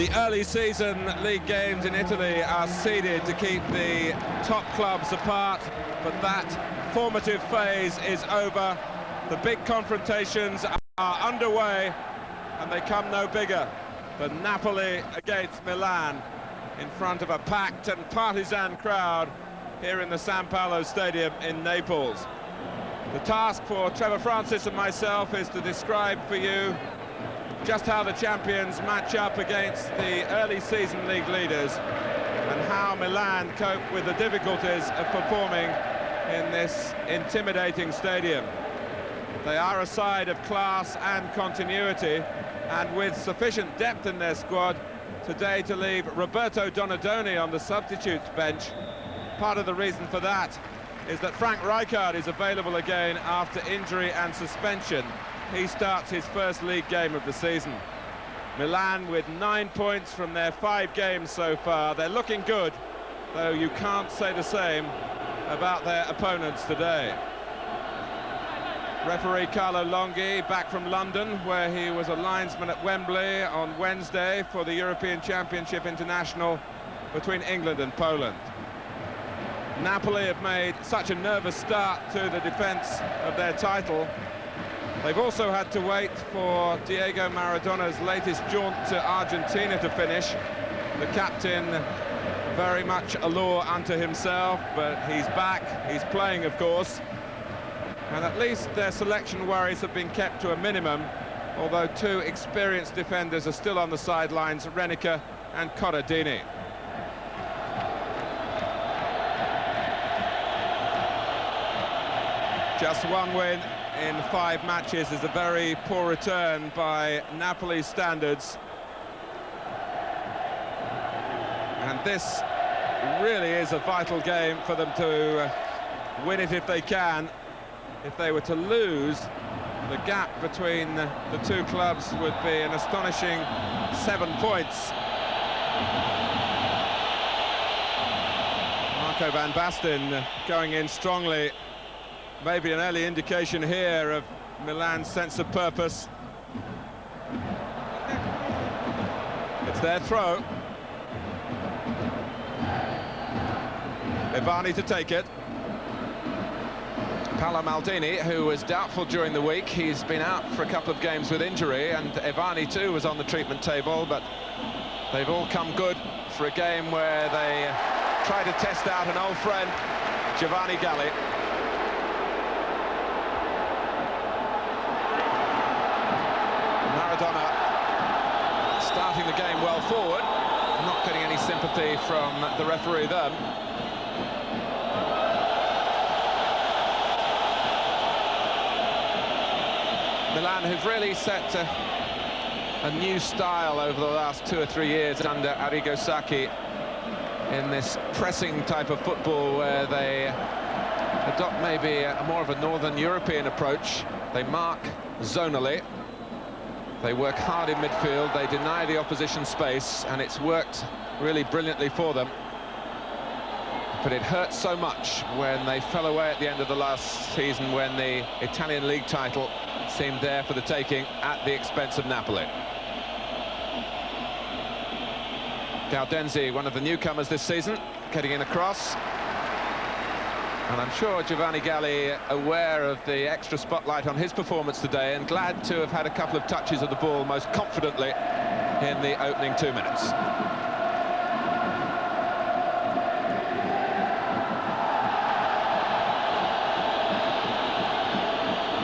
The early season league games in Italy are seeded to keep the top clubs apart, but that formative phase is over. The big confrontations are underway, and they come no bigger than Napoli against Milan in front of a packed and partisan crowd here in the San Paolo Stadium in Naples. The task for Trevor Francis and myself is to describe for you just how the champions match up against the early season league leaders and how Milan cope with the difficulties of performing in this intimidating stadium. They are a side of class and continuity, and with sufficient depth in their squad today to leave Roberto Donadoni on the substitutes bench. Part of the reason for that is that Frank Rijkaard is available again after injury and suspension. He starts his first league game of the season. Milan with 9 points from their 5 games so far. They're looking good, though you can't say the same about their opponents today. Referee Carlo Longhi back from London, where he was a linesman at Wembley on Wednesday for the European Championship International between England and Poland. Napoli have made such a nervous start to the defence of their title. They've also had to wait for Diego Maradona's latest jaunt to Argentina to finish. The captain very much a law unto himself, but he's back, he's playing of course. And at least their selection worries have been kept to a minimum, although 2 experienced defenders are still on the sidelines, Renica and Corradini. Just 1 win in 5 matches is a very poor return by Napoli's standards. And this really is a vital game for them to win it if they can. If they were to lose, the gap between the 2 clubs would be an astonishing 7 points. Marco van Basten going in strongly. Maybe an early indication here of Milan's sense of purpose. It's their throw. Ivani to take it. Paolo Maldini, who was doubtful during the week, he's been out for a couple of games with injury, and Ivani too was on the treatment table, but they've all come good for a game where they try to test out an old friend, Giovanni Galli. Maradona starting the game well forward, not getting any sympathy from the referee then. Milan, who've really set a new style over the last 2 or 3 years under Arrigo Sacchi in this pressing type of football, where they adopt maybe more of a Northern European approach. They mark zonally. They work hard in midfield, they deny the opposition space, and it's worked really brilliantly for them. But it hurt so much when they fell away at the end of the last season, when the Italian league title seemed there for the taking at the expense of Napoli. Gaudenzi, one of the newcomers this season, getting in across. And I'm sure Giovanni Galli aware of the extra spotlight on his performance today, and glad to have had a couple of touches of the ball most confidently in the opening 2 minutes.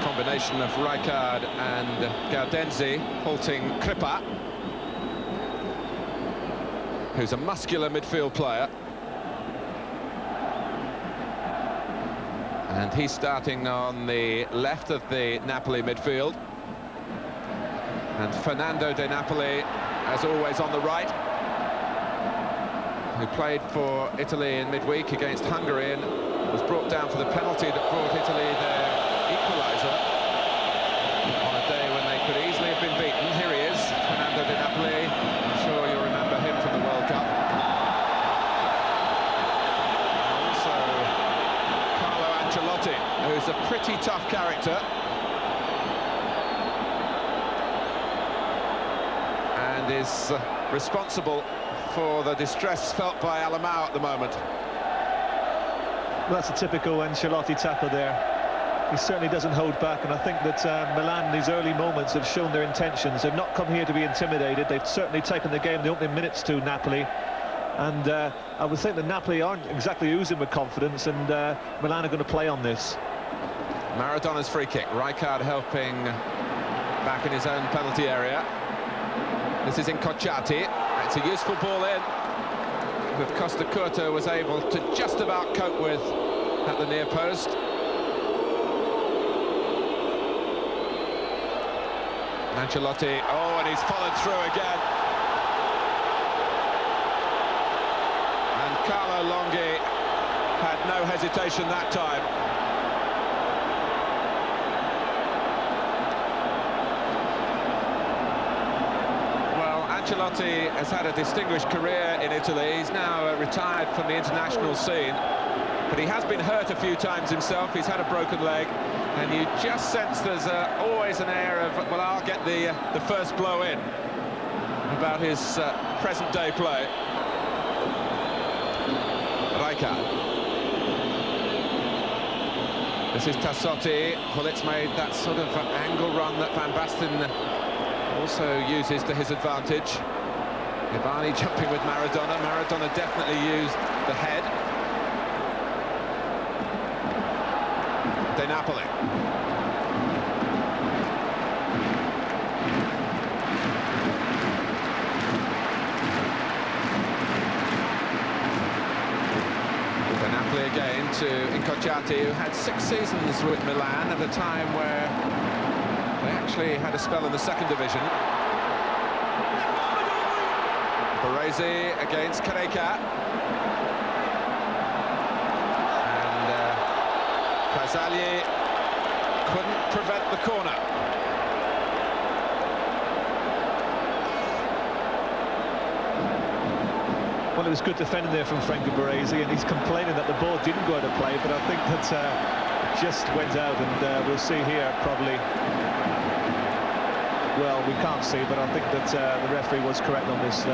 Combination of Rijkaard and Gaudenzi halting Kripa, who's a muscular midfield player. And he's starting on the left of the Napoli midfield. And Fernando De Napoli, as always, on the right, who played for Italy in midweek against Hungary and was brought down for the penalty that brought Italy their equaliser on a day when they could easily have been beaten. Here he is, Fernando De Napoli. I'm sure you'll remember him from the World Cup. Who's a pretty tough character, and is responsible for the distress felt by Alamau at the moment. Well, that's a typical Ancelotti tackle there. He certainly doesn't hold back, and I think that Milan in these early moments have shown their intentions. They've not come here to be intimidated. They've certainly taken the game the opening minutes to Napoli, and I would think that Napoli aren't exactly oozing with confidence, and Milan are going to play on this. Maradona's free kick. Rijkaard helping back in his own penalty area. This is Incocciati. It's a useful ball in, that Costa Curta was able to just about cope with at the near post. Ancelotti, oh, and he's followed through again. And Carlo Longhi had no hesitation that time. Well, Ancelotti has had a distinguished career in Italy. He's now retired from the international scene, but he has been hurt a few times himself. He's had a broken leg. And you just sense there's always an air of, well, I'll get the first blow in about his present-day play. Rijkaard. This is Tassotti. Pullit's made that sort of angle run that Van Basten also uses to his advantage. Ivani jumping with Maradona. Maradona definitely used the head. Napoli. Napoli again to Incocciati, who had 6 seasons with Milan at a time where they actually had a spell in the second division. Baresi against Carreca. Casali couldn't prevent the corner. Well, it was good defending there from Franco Baresi, and he's complaining that the ball didn't go out of play, but I think that it just went out, and we'll see here probably. Well, we can't see, but I think that the referee was correct on this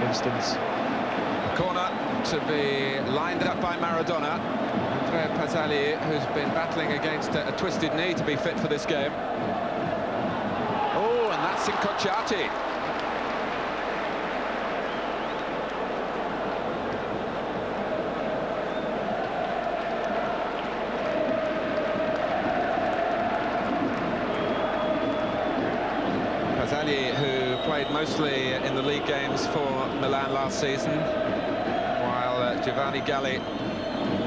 instance. A corner to be lined up by Maradona. Andrea Pasali, who's been battling against a twisted knee to be fit for this game. Oh, and that's Incocciati. Pasali, who played mostly in the league games for Milan last season, while Giovanni Galli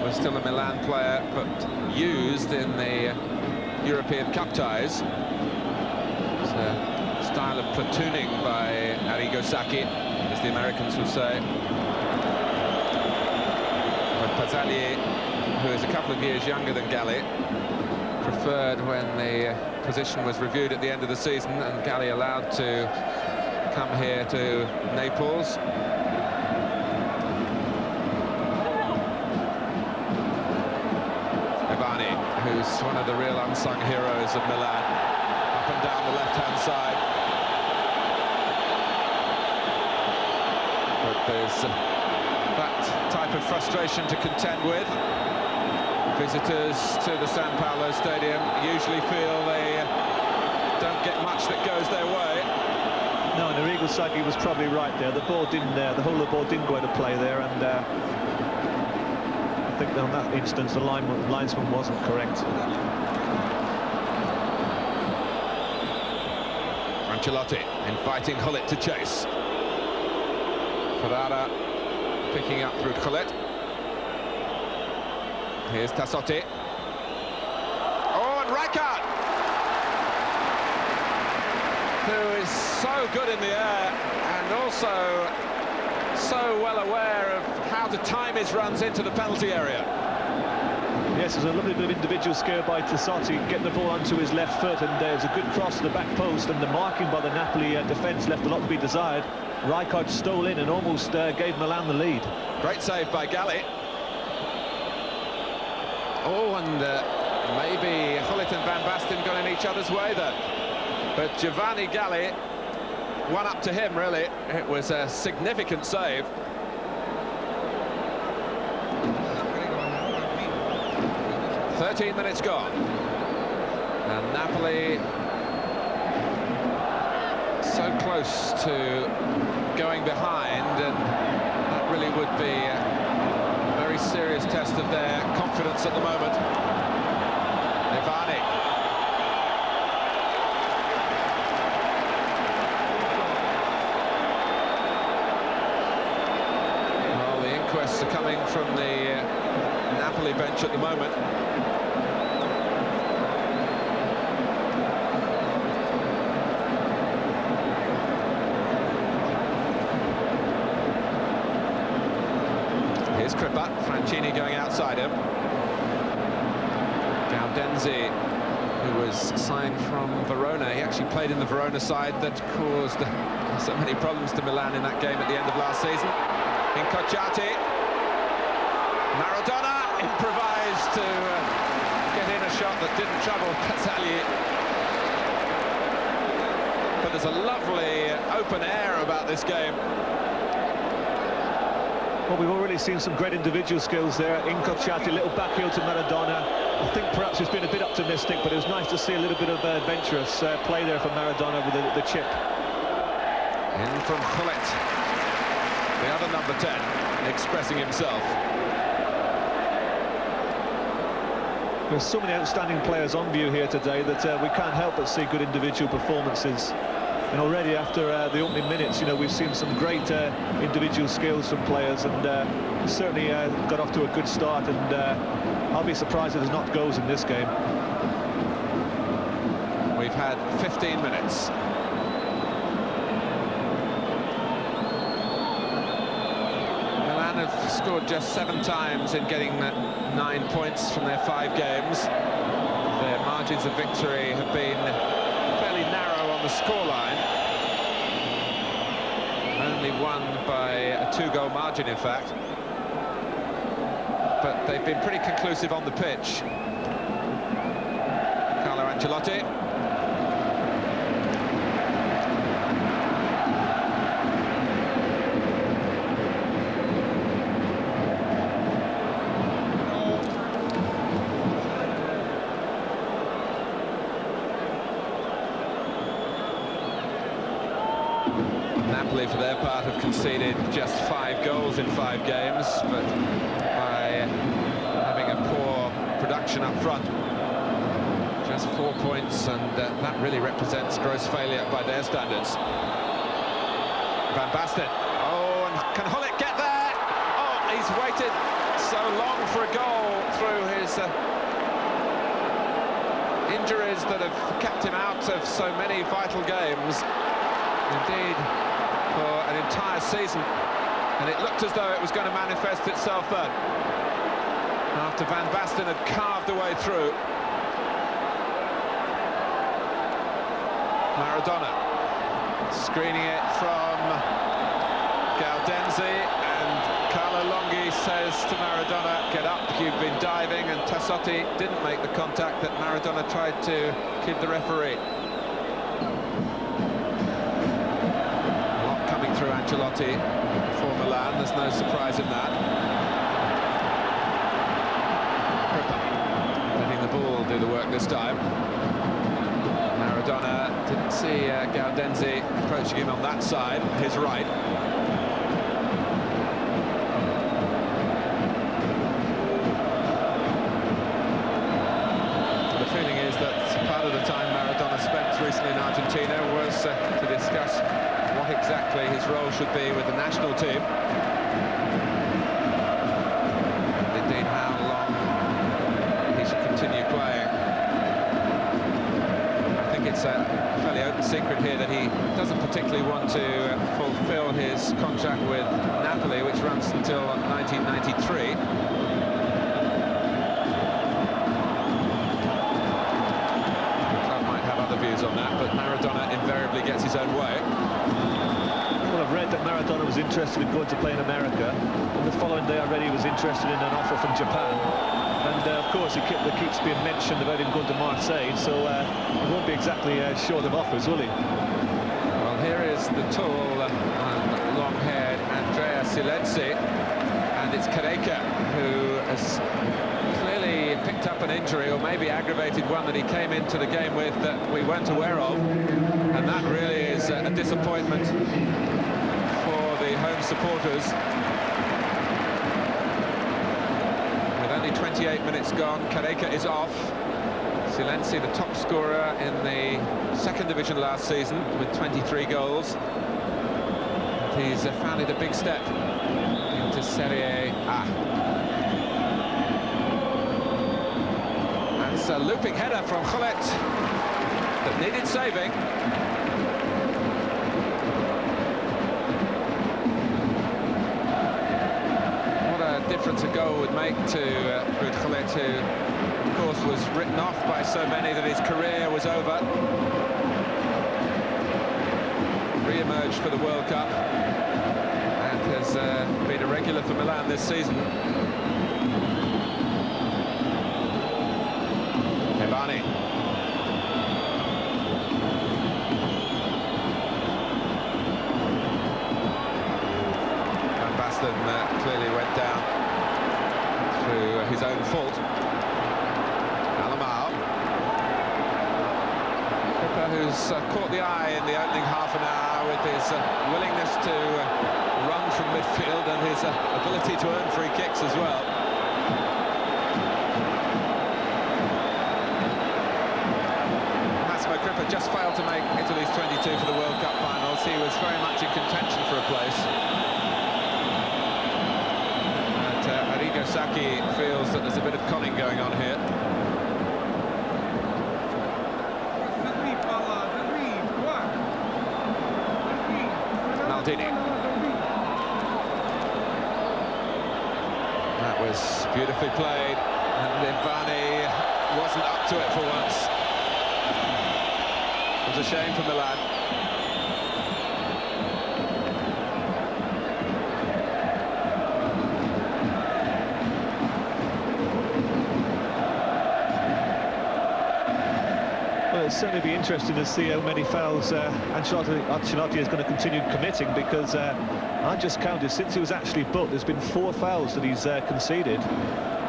was still a Milan player, but used in the European Cup ties. It's a style of platooning by Arrigo Sacchi, as the Americans would say. But Pasali, who is a couple of years younger than Galli, preferred when the position was reviewed at the end of the season, and Galli allowed to come here to Naples. Who's one of the real unsung heroes of Milan, up and down the left-hand side. But there's that type of frustration to contend with. Visitors to the San Paolo Stadium usually feel they don't get much that goes their way. No, and Arrigo Sacchi was probably right there. The ball didn't, the whole of the ball didn't go out of play there, and I think on that instance the linesman wasn't correct. Ancelotti inviting Gullit to chase. Ferrara picking up through Gullit. Here's Tassotti. Oh, and Rijkaard, who is so good in the air and also so well aware of how to time his runs into the penalty area. Yes, there's a lovely bit of individual skill by Tassotti, getting the ball onto his left foot, and there's a good cross to the back post, and the marking by the Napoli defence left a lot to be desired. Rijkaard stole in and almost gave Milan the lead. Great save by Galli. Oh, and maybe Gullit and Van Basten got in each other's way then. But Giovanni Galli one up to him, really. It was a significant save. "13 minutes gone, and Napoli so close to going behind, and that really would be a very serious test of their confidence at the moment." Ivani. Well, the inquests are coming from the Napoli bench at the moment. Here's Crippa, Francini going outside him. Gaudenzi, who was signed from Verona. He actually played in the Verona side that caused so many problems to Milan in that game at the end of last season. Incocciati. Maradona improvised to get in a shot that didn't trouble Casali. But there's a lovely open air about this game. Well, we've already seen some great individual skills there. Incocciati, little backheel to Maradona. I think perhaps he's been a bit optimistic, but it was nice to see a little bit of adventurous play there from Maradona with the chip. In from Pullet, the other number 10, expressing himself. There's so many outstanding players on view here today that we can't help but see good individual performances. And already after the opening minutes, you know, we've seen some great individual skills from players, and certainly got off to a good start, and I'll be surprised if there's not goals in this game. We've had 15 minutes. Milan have scored just 7 times in getting 9 points from their 5 games. Their margins of victory have been fairly narrow on the scoreline. Only won by a 2-goal margin, in fact. But they've been pretty conclusive on the pitch. Carlo Ancelotti. Napoli, for their part, have conceded just 5 goals in 5 games, but by having a poor production up front, just 4 points, and that really represents gross failure by their standards. Van Basten. Oh, and can Hullet get there? Oh, he's waited so long for a goal through his injuries that have kept him out of so many vital games. Indeed, for an entire season, and it looked as though it was going to manifest itself then, after Van Basten had carved a way through. Maradona screening it from Gaudenzi, and Carlo Longhi says to Maradona, "Get up, you've been diving," and Tassotti didn't make the contact that Maradona tried to give the referee. Through Ancelotti for Milan, there's no surprise in that. Letting the ball do the work this time. Maradona didn't see Gaudenzi approaching him on that side, his right. The feeling is that part of the time Maradona spent recently in Argentina was to discuss what exactly his role should be with the national team. Indeed, how long he should continue playing. I think it's a fairly open secret here that he doesn't particularly want to fulfill his contract with Napoli, which runs until 1993. The club might have other views on that, but Maradona invariably gets his own way. Well, I've read that Maradona was interested in going to play in America, and the following day I read he was interested in an offer from Japan. And of course, it keeps being mentioned about him going to Marseille, so he won't be exactly short of offers, will he? Well, here is the tall and long-haired Andrea Silenzi, and it's Carreca who has clearly picked up an injury, or maybe aggravated one that he came into the game with that we weren't aware of, and that really is a disappointment for the home supporters. With only 28 minutes gone, Carreca is off. Silenzi, the top scorer in the second division last season with 23 goals. He's found it a big step into Serie A. And it's a looping header from Gullit that needed saving. What a difference a goal would make to Ruud Gullit, who of course was written off by so many that his career was over. Re-emerged for the World Cup and has been a regular for Milan this season. Ebani. Van Basten clearly went down through his own fault. Who's caught the eye in the opening half an hour with his willingness to run from midfield and his ability to earn free kicks as well. Massimo Crippa just failed to make Italy's 22 for the World Cup finals. He was very much in contention for a place. But Arrigo Sacchi feels that there's a bit of conning going on here. That was beautifully played, and Ebani wasn't up to it for once. It was a shame for Milan. Well, it'll certainly be interesting to see how many fouls Ancelotti is going to continue committing, because I just counted, since he was actually booked, there's been 4 fouls that he's conceded.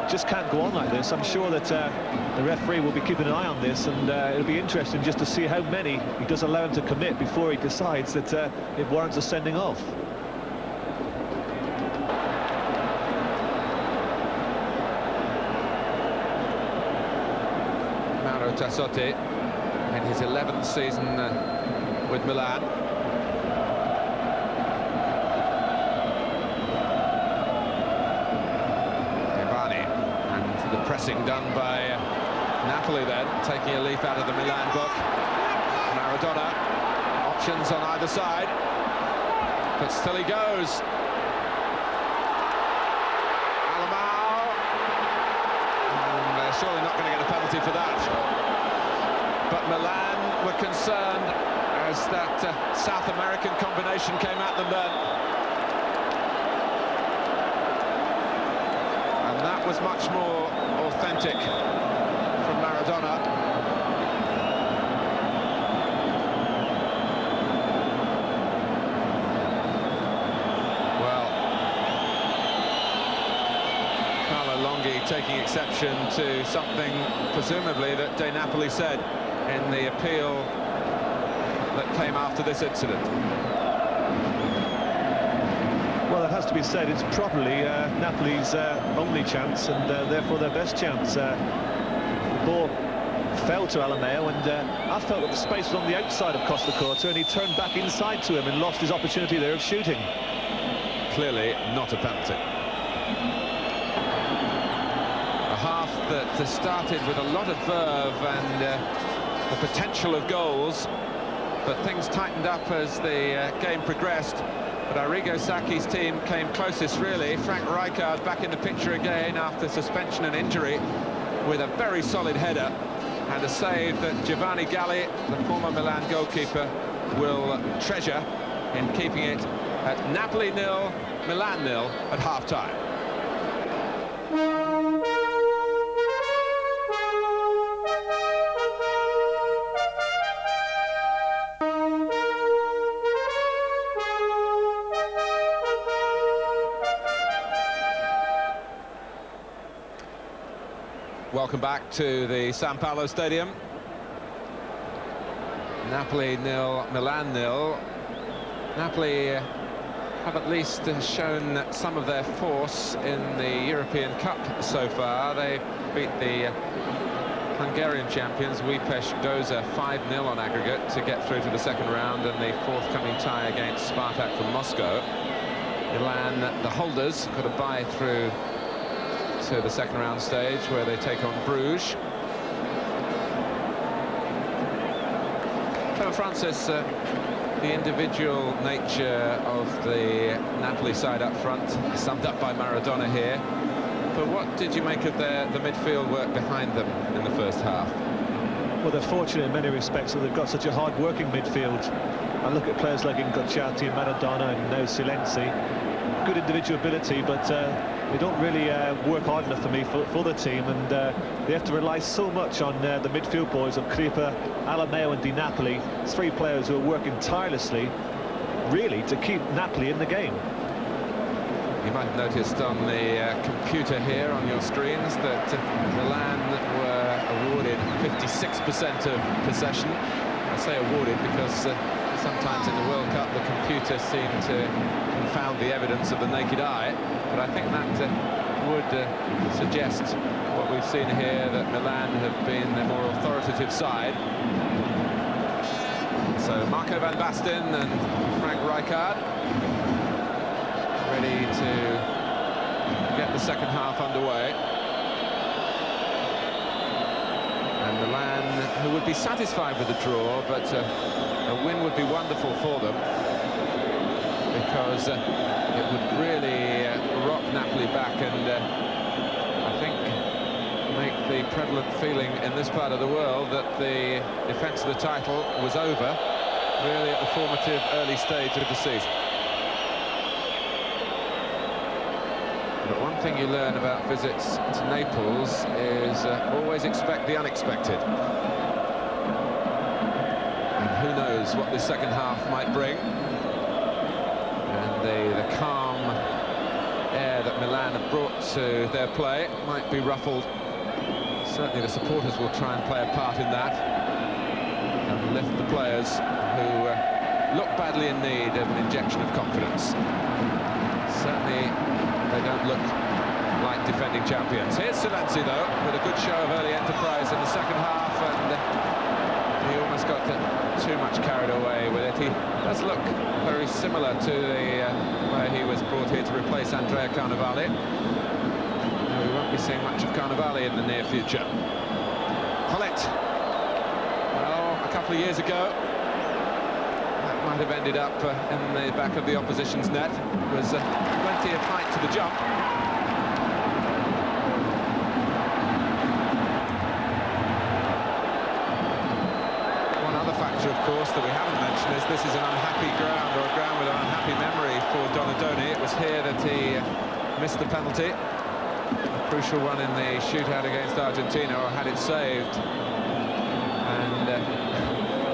Just can't go on like this. I'm sure that the referee will be keeping an eye on this, and it'll be interesting just to see how many he does allow him to commit before he decides that it warrants a sending off. Mauro Tassotti in his 11th season with Milan. Ebani, and the pressing done by Napoli then, taking a leaf out of the Milan book. Maradona, options on either side, but still he goes. Surely not going to get a penalty for that. But Milan were concerned as that South American combination came at them then. And that was much more authentic from Maradona. Taking exception to something, presumably, that De Napoli said in the appeal that came after this incident. Well, it has to be said, it's probably Napoli's only chance, and therefore their best chance. The ball fell to Alameo, and I felt that the space was on the outside of Costa Curta, and he turned back inside to him and lost his opportunity there of shooting. Clearly not a penalty. Half that started with a lot of verve and the potential of goals, but things tightened up as the game progressed. But Arrigo Sacchi's team came closest, really. Frank Rijkaard back in the picture again after suspension and injury, with a very solid header and a save that Giovanni Galli, the former Milan goalkeeper, will treasure in keeping it at Napoli 0, Milan 0 at half-time. welcome back to the San Paolo Stadium. Napoli 0, Milan 0. Napoli have at least shown some of their force in the European Cup so far. They beat the Hungarian champions, Újpest Dózsa, 5-0 on aggregate to get through to the second round, and the forthcoming tie against Spartak from Moscow. Milan, the holders, got a bye through to the second round stage where they take on Bruges. So Francis, the individual nature of the Napoli side up front, summed up by Maradona here. But what did you make of the midfield work behind them in the first half? Well, they're fortunate in many respects that they've got such a hard-working midfield. I look at players like Ingocciati and Maradona and now Silenzi. Good individual ability, but they don't really work hard enough for me for the team, and they have to rely so much on the midfield boys of Kripa, Alameo and Di Napoli. 3 players who are working tirelessly, really, to keep Napoli in the game. You might have noticed on the computer here on your screens that Milan were awarded 56% of possession. I say awarded because sometimes in the World Cup the computer seemed to confound the evidence of the naked eye, but I think that would suggest what we've seen here, that Milan have been the more authoritative side. So Marco van Basten and Frank Rijkaard ready to get the second half underway. And Milan, who would be satisfied with the draw, but a win would be wonderful for them, because it would really rock Napoli back and I think make the prevalent feeling in this part of the world that the defence of the title was over, really at the formative early stage of the season. But one thing you learn about visits to Naples is always expect the unexpected. And who knows what this second half might bring. And the calm air that Milan have brought to their play might be ruffled. Certainly the supporters will try and play a part in that and lift the players who look badly in need of an injection of confidence. Certainly they don't look like defending champions. Here's Silenzi, though, with a good show of early enterprise in the second half, and he almost got too much carried away with it. He does look very similar to the where he was brought here to replace Andrea Carnevali. We won't be seeing much of Carnevali in the near future. Hullet. Well, a couple of years ago, that might have ended up in the back of the opposition's net. It was plenty of height to the jump. One other factor, of course, that we haven't mentioned is this is an unhappy ground, or a ground with an unhappy memory for Donadoni. It was here that he missed the penalty, a crucial one in the shootout against Argentina, or had it saved. And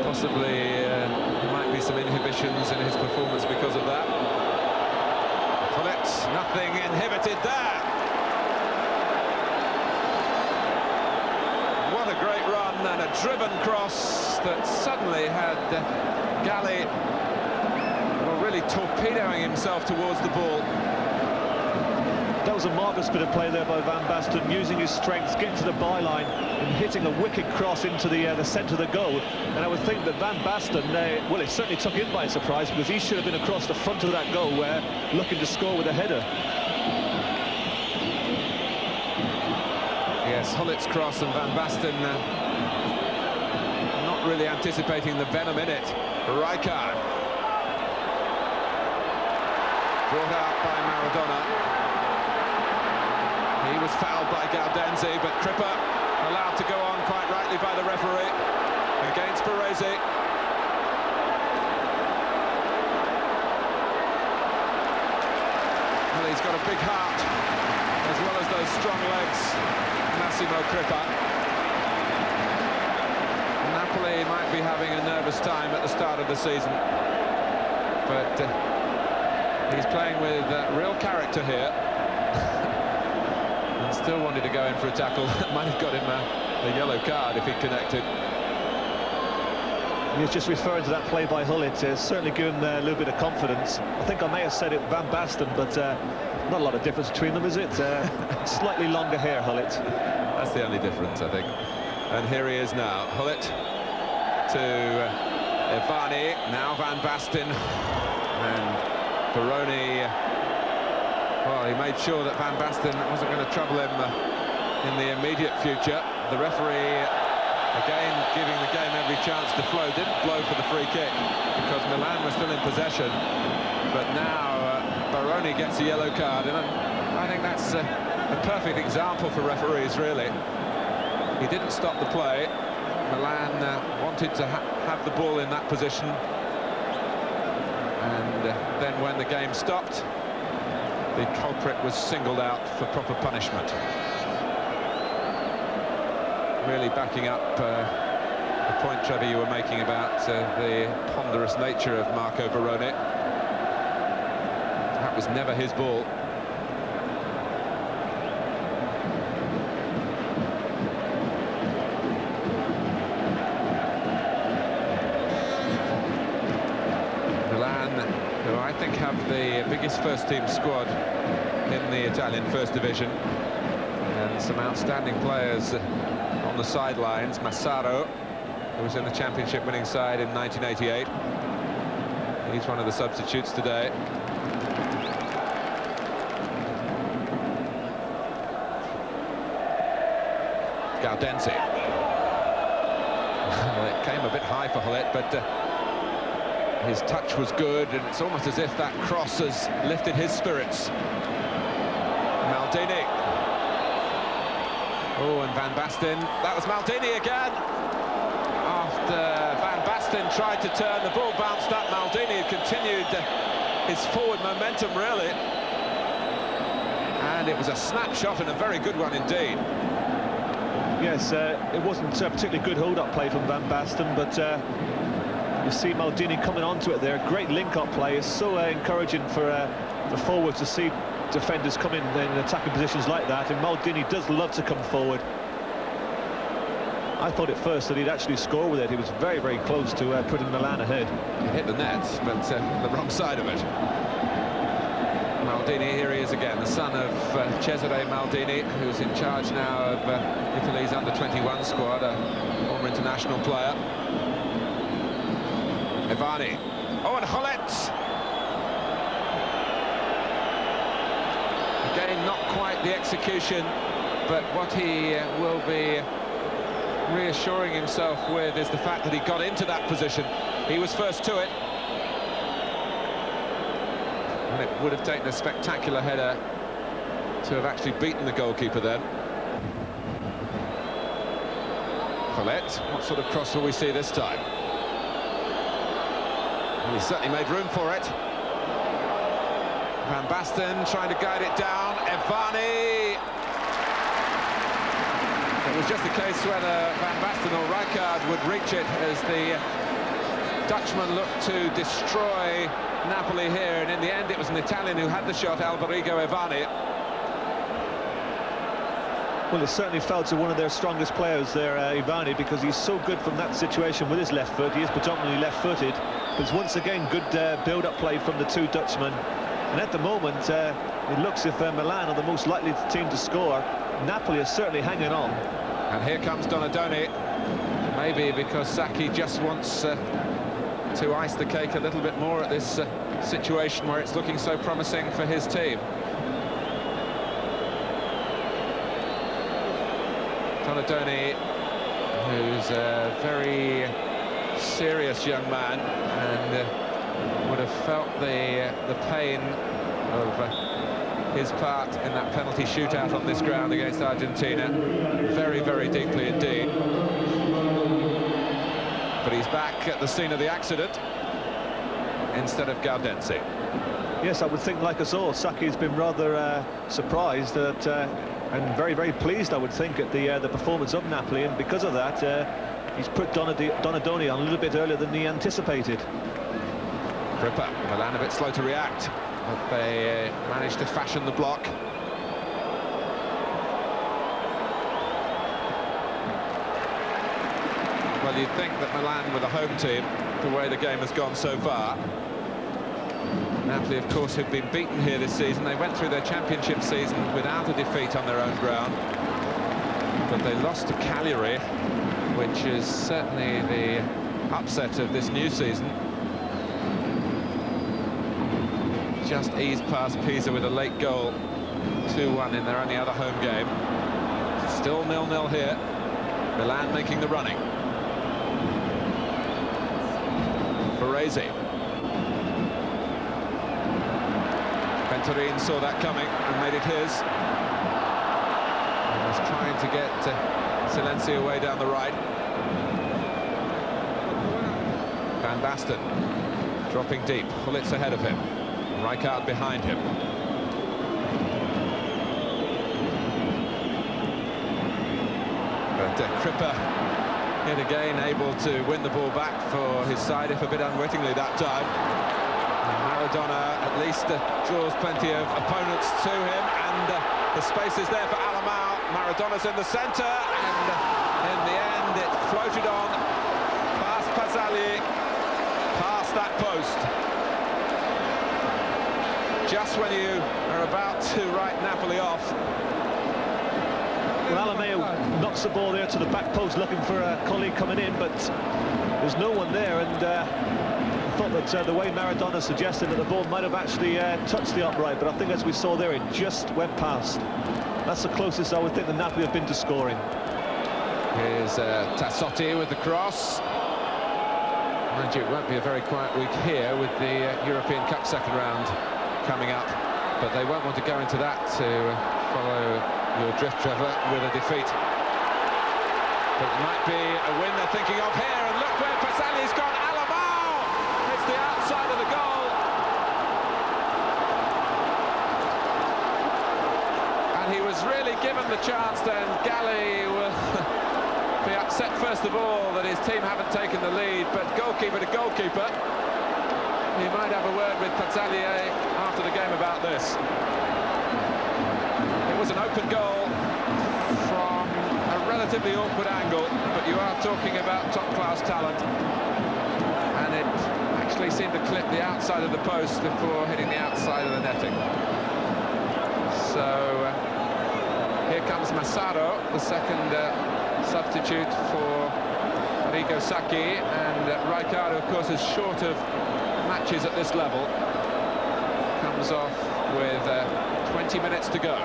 possibly there might be some inhibitions in his performance because of that. Nothing inhibited there. What a great run, and a driven cross that suddenly had Galli, well, really torpedoing himself towards the ball. That was a marvellous bit of play there by Van Basten, using his strength, getting to the byline and hitting a wicked cross into the centre of the goal. And I would think that Van Basten, well, it certainly took him by surprise, because he should have been across the front of that goal, where looking to score with a header. Yes, Hullet's cross, and Van Basten not really anticipating the venom in it. Rijkaard. Brought out by Maradona. He was fouled by Gaudenzi, but Kripa allowed to go on quite rightly by the referee against Baresi. Well, he's got a big heart, as well as those strong legs, Massimo Kripa. Napoli might be having a nervous time at the start of the season, but he's playing with real character here. and still wanted to go in for a tackle. Might have got him a yellow card if he'd connected. He's just referring to that play by Hullet. Certainly given a little bit of confidence. I think I may have said it Van Basten, but not a lot of difference between them, is it? Slightly longer hair, Hullet. That's the only difference, I think. And here he is now. Hullet to Ivani, now Van Basten, and Baroni. Well, he made sure that Van Basten wasn't going to trouble him in the immediate future. The referee, again, giving the game every chance to flow, didn't blow for the free kick because Milan was still in possession. But now Baroni gets a yellow card, and I think that's a perfect example for referees, really. He didn't stop the play. Milan wanted to have the ball in that position, and then when the game stopped, the culprit was singled out for proper punishment. Really backing up the point, Trevor, you were making about the ponderous nature of Marco Baroni. That was never his ball. Who I think have the biggest first-team squad in the Italian First Division, and some outstanding players on the sidelines. Massaro, who was in the championship winning side in 1988. He's one of the substitutes today. Gaudenzi. Well, it came a bit high for Hullet, but his touch was good, and it's almost as if that cross has lifted his spirits. Maldini. Oh, and Van Basten. That was Maldini again. After Van Basten tried to turn, the ball bounced up. Maldini had continued his forward momentum, really. And it was a snapshot and a very good one indeed. Yes, it wasn't a particularly good hold-up play from Van Basten, but you see Maldini coming onto it there. Great link-up play. It's so encouraging for the forwards to see defenders come in attacking positions like that, and Maldini does love to come forward. I thought at first that he'd actually score with it. He was very, very close to putting Milan ahead. He hit the net, but the wrong side of it. Maldini, here he is again, the son of Cesare Maldini, who's in charge now of Italy's under-21 squad, a former international player. Ivani. Oh, and Hullet. Again, not quite the execution, but what he will be reassuring himself with is the fact that he got into that position. He was first to it. And it would have taken a spectacular header to have actually beaten the goalkeeper then. Hullet, what sort of cross will we see this time? He certainly made room for it. Van Basten trying to guide it down. Ivani. It was just a case whether Van Basten or Rijkaard would reach it as the Dutchman looked to destroy Napoli here, and in the end it was an Italian who had the shot, Alberigo Ivani. Well, it certainly fell to one of their strongest players there, Ivani, because he's so good from that situation with his left foot. He is predominantly left-footed. But it's once again good build-up play from the two Dutchmen. And at the moment, it looks as if Milan are the most likely team to score. Napoli are certainly hanging on. And here comes Donadoni. Maybe because Sacchi just wants to ice the cake a little bit more at this situation where it's looking so promising for his team. Donadoni, who's a very serious young man, and would have felt the pain of his part in that penalty shootout on this ground against Argentina very, very deeply indeed. But he's back at the scene of the accident instead of Gaudenzi. Yes, I would think, like us all, Sacchi's been rather surprised at, and very, very pleased, I would think, at the performance of Napoli, and because of that, he's put Donadoni on a little bit earlier than he anticipated. Crippa, Milan a bit slow to react, but they managed to fashion the block. Well, you'd think that Milan were the home team, the way the game has gone so far. Napoli, of course, have been beaten here this season. They went through their championship season without a defeat on their own ground. But they lost to Cagliari, which is certainly the upset of this new season. Just eased past Pisa with a late goal, 2-1 in their only other home game. Still 0-0 here. Milan making the running. Baresi. Venturin saw that coming and made it his. He was trying to get Silenzi away down the right. Van Basten dropping deep. Pullitz ahead of him. Rijkaard behind him. But Kripper yet again able to win the ball back for his side, if a bit unwittingly that time. And Maradona at least draws plenty of opponents to him, and the space is there for Alamao. Maradona's in the centre, and in the end it floated on past Pazzali, past that post. Just when you are about to write Napoli off. Well, Alamao knocks the ball there to the back post, looking for a colleague coming in, but there's no one there, and I thought that the way Maradona suggested that the ball might have actually touched the upright, but I think, as we saw there, it just went past. That's the closest I would think that Napoli have been to scoring. Here's Tassotti with the cross. Mind you, it won't be a very quiet week here with the European Cup second round coming up, but they won't want to go into that to follow your drift, Trevor, with a defeat. But it might be a win they're thinking of here, and look where Pazzali's gone. Alamao! It's the outside of the goal. And he was really given the chance then. Galli will be upset first of all that his team haven't taken the lead, but goalkeeper to goalkeeper. He might have a word with Pazzalier after the game about this. It was an open goal from a relatively awkward angle, but you are talking about top-class talent. And it actually seemed to clip the outside of the post before hitting the outside of the netting. So here comes Massaro, the second substitute for Arrigo Sacchi, and Rijkaard, of course, is short of matches at this level. Comes off with 20 minutes to go.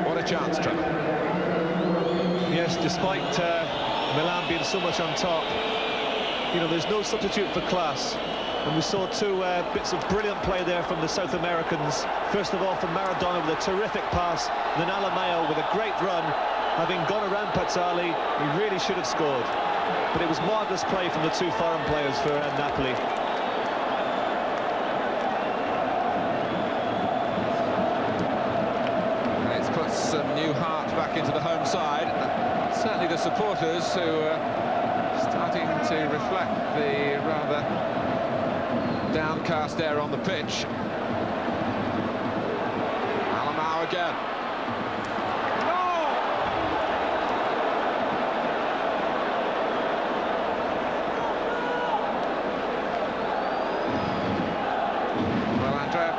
What a chance, Trevor. Yes, despite Milan being so much on top, you know, there's no substitute for class. And we saw two bits of brilliant play there from the South Americans. First of all, from Maradona with a terrific pass, and then Alamao with a great run. Having gone around Pazzali, he really should have scored. But it was marvellous play from the two foreign players for Napoli. And it's put some new heart back into the home side. Certainly the supporters who are starting to reflect the rather downcast air on the pitch. Alamao again.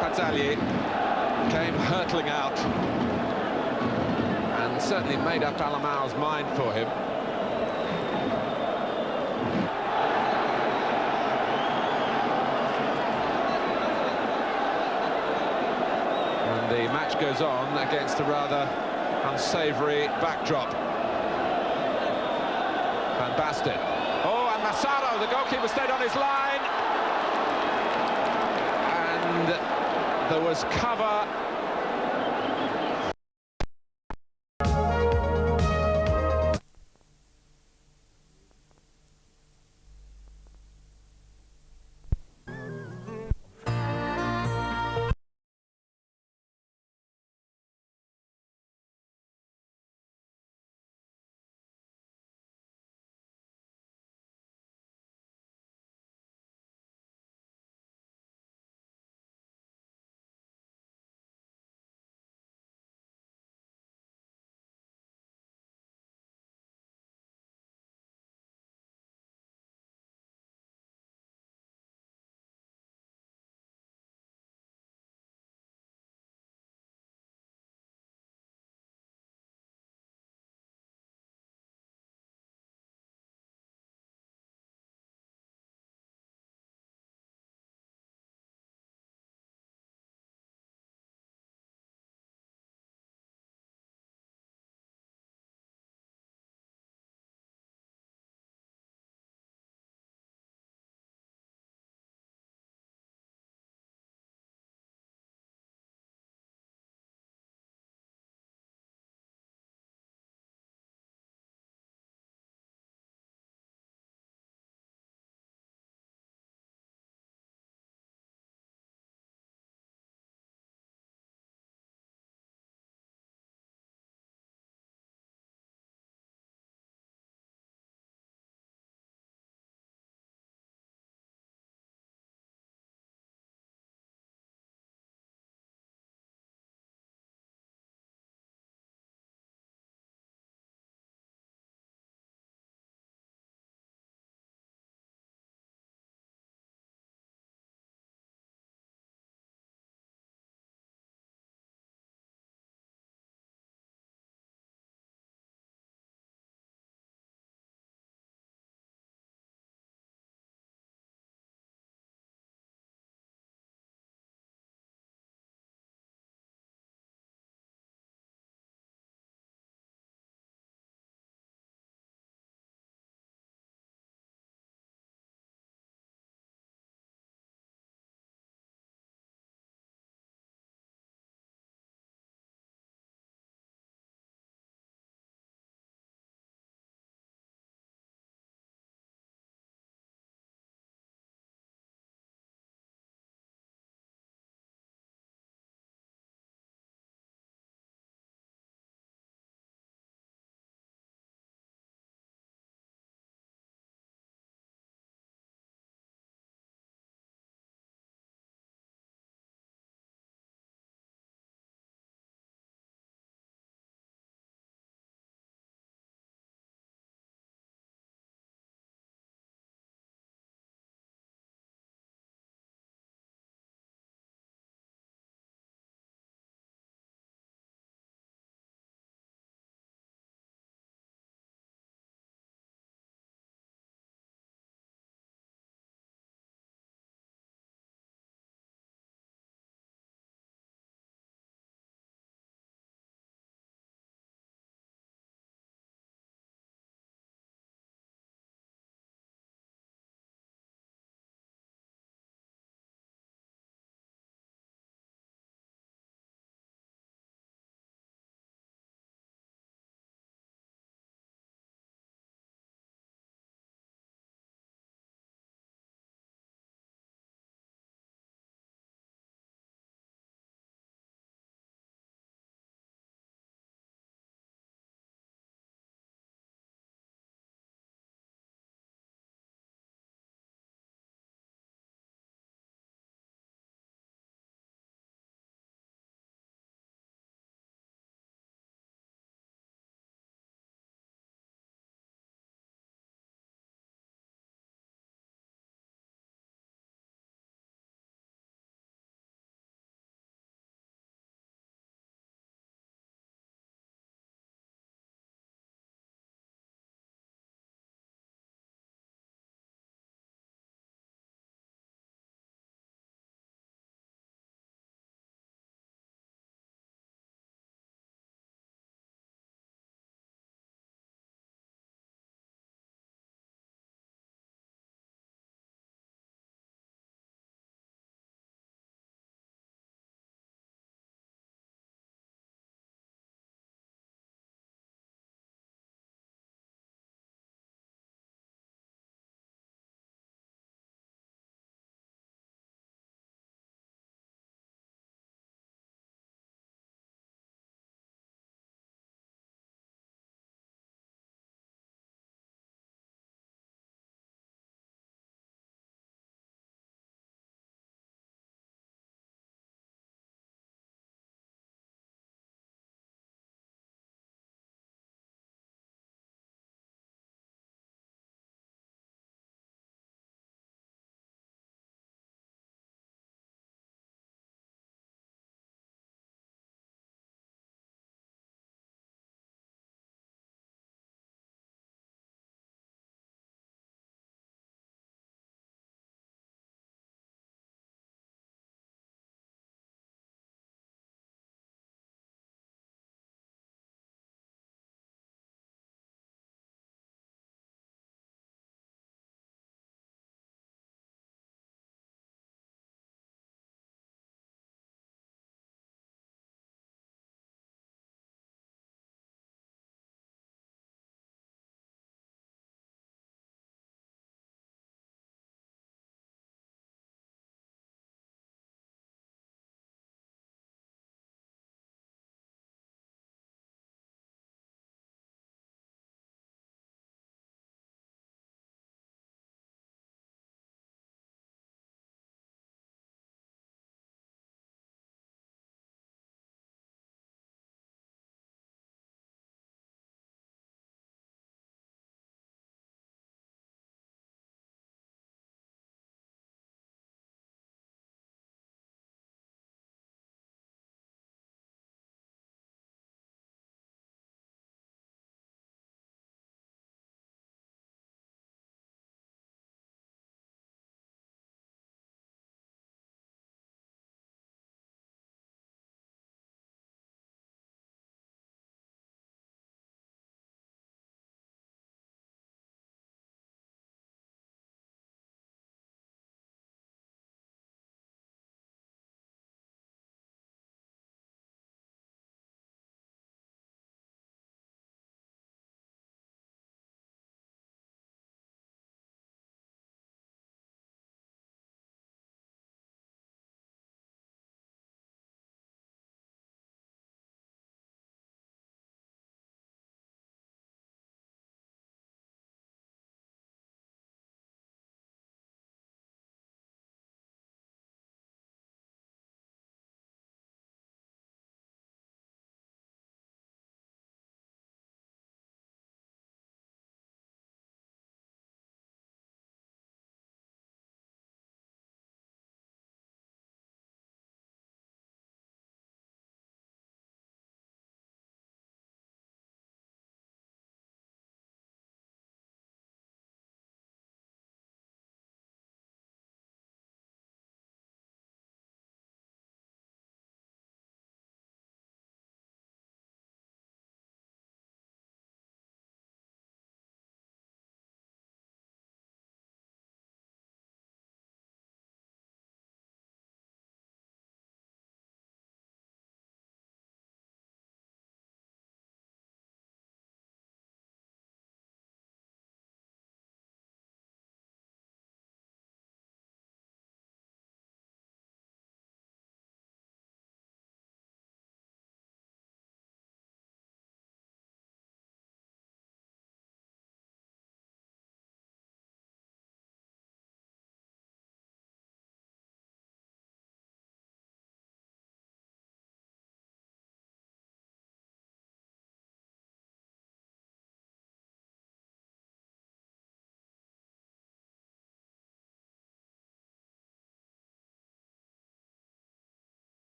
Pazzali came hurtling out and certainly made up Alamao's mind for him. And the match goes on against a rather unsavoury backdrop. Van Basten. Oh, and Massaro, the goalkeeper, stayed on his line. And there was cover